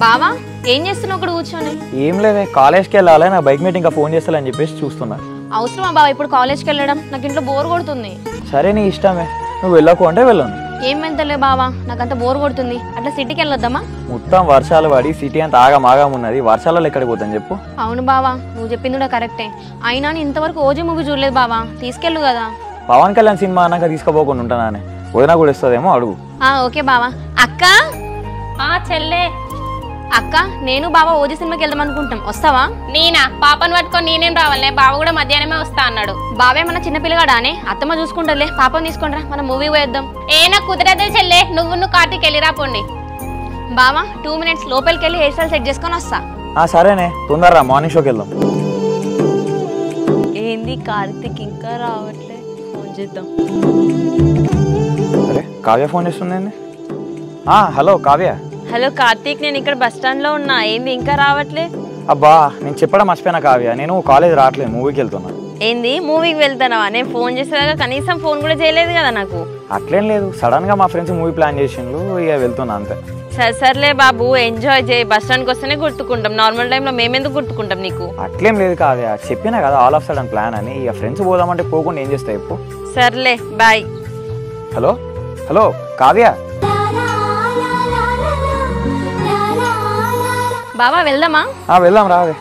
బావా ఏం చేస్తున్నావు అక్కడ కూర్చొని? ఏం లేదే, కాలేజ్కి వెళ్ళాలి, నా బైక్ మీట్ ఇంకా ఫోన్ చేస్తాలని చెప్పేసి చూస్తున్నా. అవసరమా బావా ఇప్పుడు కాలేజ్కి వెళ్ళడం? నాకు ఇంట్లో బోర్ కొడుతుంది. సరే నీ ఇష్టమే, నువ్వు వెళ్ళకు అంటే వెళ్ళను. ఏం వెళ్తలే బావా, నాకంత బోర్ కొడుతుంది. అట్లా సిటీకి వెళ్ళొద్దామా? మొత్తం వర్షాలు పడి సిటీ అంతా ఆగమాగా ఉన్నది, వర్షాలలో ఎక్కడికి పోతాను చెప్పు. అవును బావా, నువ్వు చెప్పింది కూడా కరెక్టే. అయినా నేను ఇంతవరకు ఓజీ మూవీ చూడలేదు బావా, తీసుకెళ్ళు కదా. పవన్ కళ్యాణ్ సినిమా అన్నాక తీసుకోపోకుండా ఉంటానే, వదినా కూడా ఇస్తుందేమో అడుగు. ఓకే బావా. అక్క చెల్లే అక్క నేను బావా ఓజీ సినిమాకి వెళ్దాం అనుకుంటాం, వస్తావా? నేనా? పాపను పట్టుకొని నేనేం రావాలే? బావ కూడా మధ్యాహ్నమే వస్తా అన్నాడు. బావే మన చిన్న పిల్లగాడానే, అత్తమ్మ చూసుకుంటారులే, పాపం తీసుకుంటారా, మనం మూవీ పోయేద్దాం. నాకు కుదరదే చెల్లే, నువ్వు కార్తీక్ వెళ్ళి రాపోండి. బావా 2 minutes లోపలికి వెళ్ళి హెయిర్ స్టైల్ సెట్ చేసుకొని వస్తా. సరేనే, తొందరరా, మార్నింగ్ షోకి వెళ్దాం. ఏంది కార్తీక్ ఇంకా రావట్లే, ఫోన్ చేద్దాం. అరే కావ్య ఫోన్ చేస్తుందండి. హలో కావ్య. హలో కార్తీక్, నేను ఇక్కడ బస్ స్టాండ్ లో ఉన్నా, ఏంది ఇంకా రావట్లే? అబ్బా నేను చెప్పడం మర్చిపోయినా కావ్య, నేను కాలేజ్ రావట్లేదు, మూవీకి వెళ్తున్నా. ఏంది మూవీకి వెళ్తానవా? నేను ఫోన్ చేసేదాకా కనీసం ఫోన్ కూడా చేయలేదు కదా నాకు. అట్లేం లేదు, సడన్ గా మా ఫ్రెండ్స్ మూవీ ప్లాన్ చేసిండ్రు, ఇక వెళ్తున్నా అంతే. సర్లే బాబు, ఎంజాయ్ చేయి. బస్ స్టాండ్కి వస్తేనే గుర్తుకుంటాం, నార్మల్ టైంలో మేమెందుకు గుర్తుకుంటాం నీకు? అట్లేం లేదు కావ్య, చెప్పినా కదా ఆల్ ఆఫ్ సడన్ ప్లాన్ అని, ఇక ఫ్రెండ్స్ పోదామంటే పోకుండా ఏం చేస్తాయి చెప్పు. సర్లే బాయ్. Hello hello Kavya. బావా వెళ్దామా? వెళ్దాం రావే.